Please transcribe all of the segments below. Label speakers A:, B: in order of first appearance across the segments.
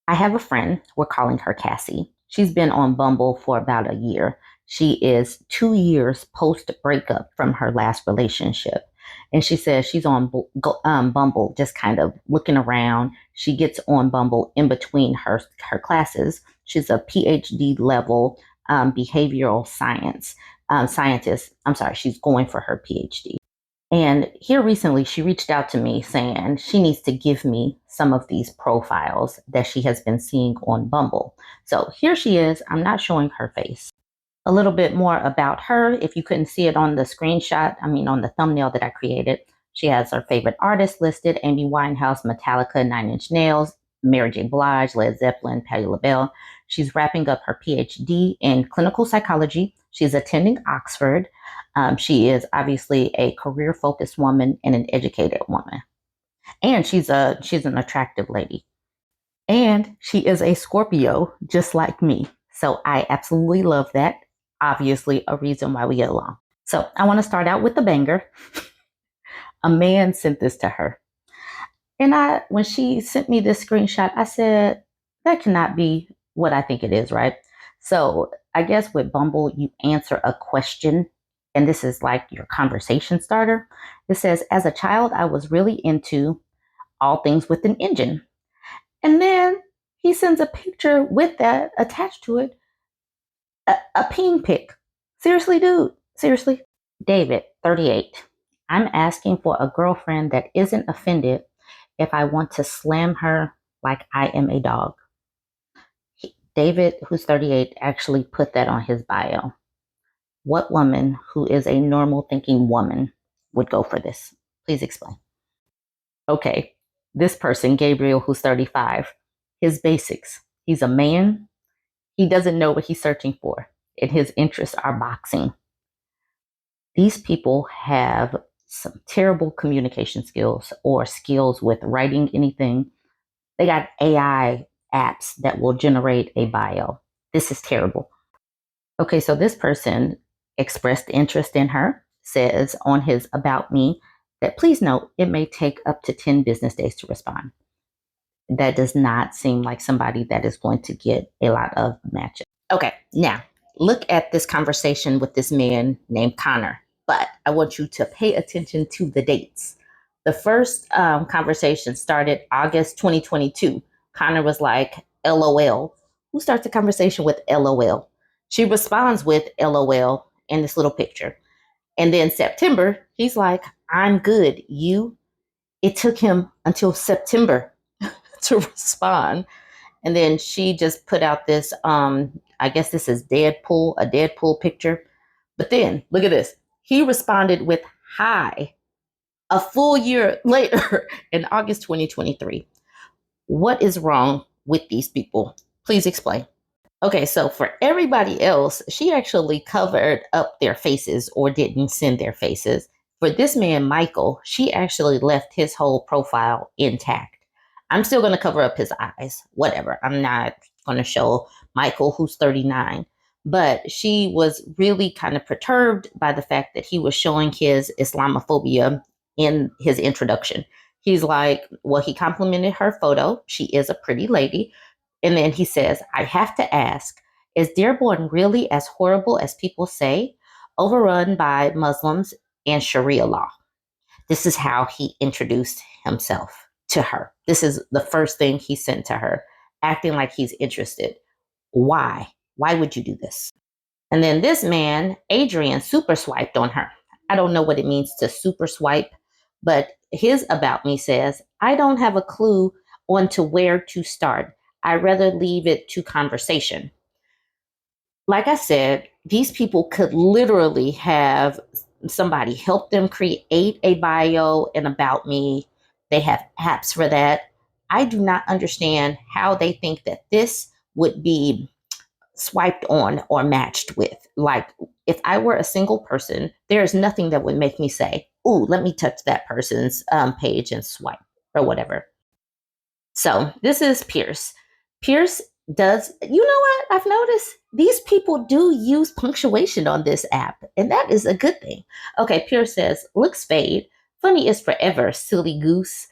A: I have a friend, we're calling her Cassie. She's been on Bumble for about a year. She is 2 years post breakup from her last relationship. And she says she's on Bumble, just kind of looking around. She gets on Bumble in between her classes. She's a PhD level behavioral scientist. I'm sorry, she's going for her PhD. And here recently, she reached out to me saying she needs to give me some of these profiles that she has been seeing on Bumble. So here she is. I'm not showing her face. A little bit more about her. If you couldn't see it on the screenshot, on the thumbnail that I created, she has her favorite artists listed: Amy Winehouse, Metallica, Nine Inch Nails, Mary J. Blige, Led Zeppelin, Patti LaBelle. She's wrapping up her PhD in clinical psychology. She's attending Oxford. She is obviously a career-focused woman and an educated woman, and she's an attractive lady. And she is a Scorpio, just like me. So I absolutely love that. Obviously, a reason why we get along. So I want to start out with the banger. A man sent this to her. And when she sent me this screenshot, I said, that cannot be what I think it is, right? So I guess with Bumble, you answer a question, and this is like your conversation starter. It says, as a child, I was really into all things with an engine. And then he sends a picture with that attached to it, a peen pic. Seriously, dude. Seriously. David, 38. I'm asking for a girlfriend that isn't offended if I want to slam her like I am a dog. David, who's 38, actually put that on his bio. What woman who is a normal thinking woman would go for this? Please explain. Okay, this person, Gabriel, who's 35, his basics. He's a man. He doesn't know what he's searching for, and his interests are boxing. These people have some terrible communication skills or skills with writing anything. They got AI apps that will generate a bio. This is terrible. Okay, so this person expressed interest in her, says on his About Me that please note it may take up to 10 business days to respond. That does not seem like somebody that is going to get a lot of matches. Okay, now look at this conversation with this man named Connor, but I want you to pay attention to the dates. The first conversation started August 2022. Connor was like, LOL. Who starts a conversation with LOL? She responds with LOL in this little picture. And then September, he's like, I'm good. You? It took him until September to respond. And then she just put out this, I guess this is Deadpool, a Deadpool picture. But then look at this. He responded with hi a full year later in August 2023. What is wrong with these people? Please explain. Okay, so for everybody else, she actually covered up their faces or didn't send their faces. For this man, Michael, she actually left his whole profile intact. I'm still going to cover up his eyes, whatever. I'm not going to show Michael, who's 39. But she was really kind of perturbed by the fact that he was showing his Islamophobia in his introduction. He's like, well, he complimented her photo. She is a pretty lady. And then he says, I have to ask, is Dearborn really as horrible as people say? Overrun by Muslims and Sharia law. This is how he introduced himself to her. This is the first thing he sent to her, acting like he's interested. Why? Why would you do this? And then this man, Adrian, super swiped on her. I don't know what it means to super swipe, but his About Me says, I don't have a clue on to where to start. I'd rather leave it to conversation. Like I said, these people could literally have somebody help them create a bio and About Me. They have apps for that. I do not understand how they think that this would be swiped on or matched with. Like, if I were a single person, there's nothing that would make me say, ooh, let me touch that person's page and swipe or whatever. So this is Pierce. Pierce does, you know what? I've noticed these people do use punctuation on this app, and that is a good thing. Okay, Pierce says, looks fade. Funny is forever, silly goose.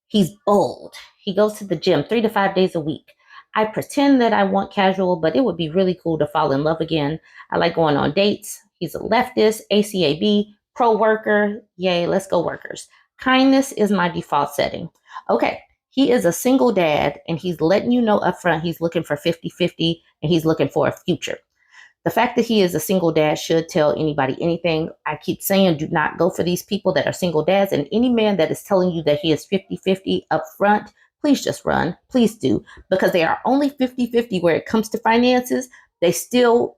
A: He's bold. He goes to the gym 3 to 5 days a week. I pretend that I want casual, but it would be really cool to fall in love again. I like going on dates. He's a leftist, ACAB, pro worker. Yay, let's go workers. Kindness is my default setting. Okay, he is a single dad and he's letting you know upfront he's looking for 50-50 and he's looking for a future. The fact that he is a single dad should tell anybody anything. I keep saying do not go for these people that are single dads. And any man that is telling you that he is 50-50 up front, please just run. Please do. Because they are only 50-50 where it comes to finances. They still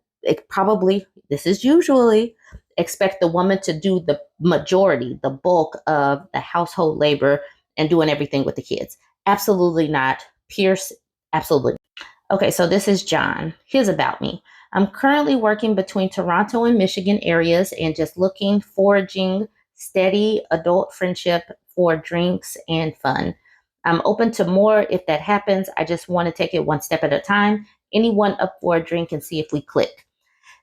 A: probably, this is usually, expect the woman to do the majority, the bulk of the household labor and doing everything with the kids. Absolutely not. Pierce, absolutely. Okay, so this is John. Here's about me. I'm currently working between Toronto and Michigan areas and just looking, foraging, steady adult friendship for drinks and fun. I'm open to more if that happens. I just want to take it one step at a time. Anyone up for a drink and see if we click.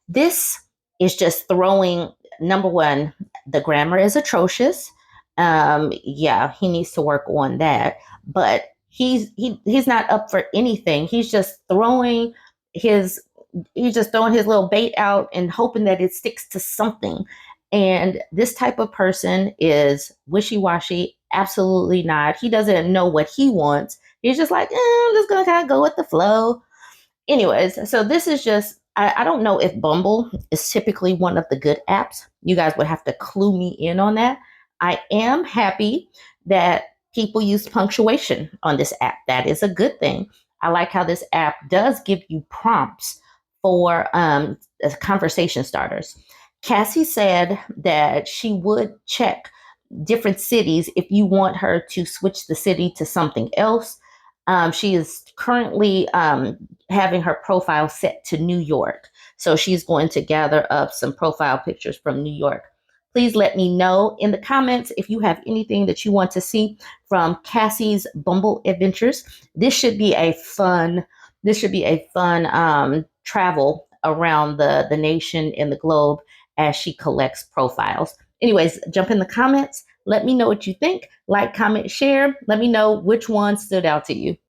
A: This is just throwing, number one, the grammar is atrocious. Yeah, he needs to work on that. But he's not up for anything. His he's just throwing his little bait out and hoping that it sticks to something. And this type of person is wishy-washy. Absolutely not. He doesn't know what he wants. He's just like, I'm just gonna kind of go with the flow. Anyways, so this is just, I don't know if Bumble is typically one of the good apps. You guys would have to clue me in on that. I am happy that people use punctuation on this app. That is a good thing. I like how this app does give you prompts for conversation starters. Cassie said that she would check different cities if you want her to switch the city to something else. She is currently having her profile set to New York. So she's going to gather up some profile pictures from New York. Please let me know in the comments if you have anything that you want to see from Cassie's Bumble adventures. This should be a fun, travel around the nation and the globe as she collects profiles. Anyways, jump in the comments. Let me know what you think. Like, comment, share. Let me know which one stood out to you.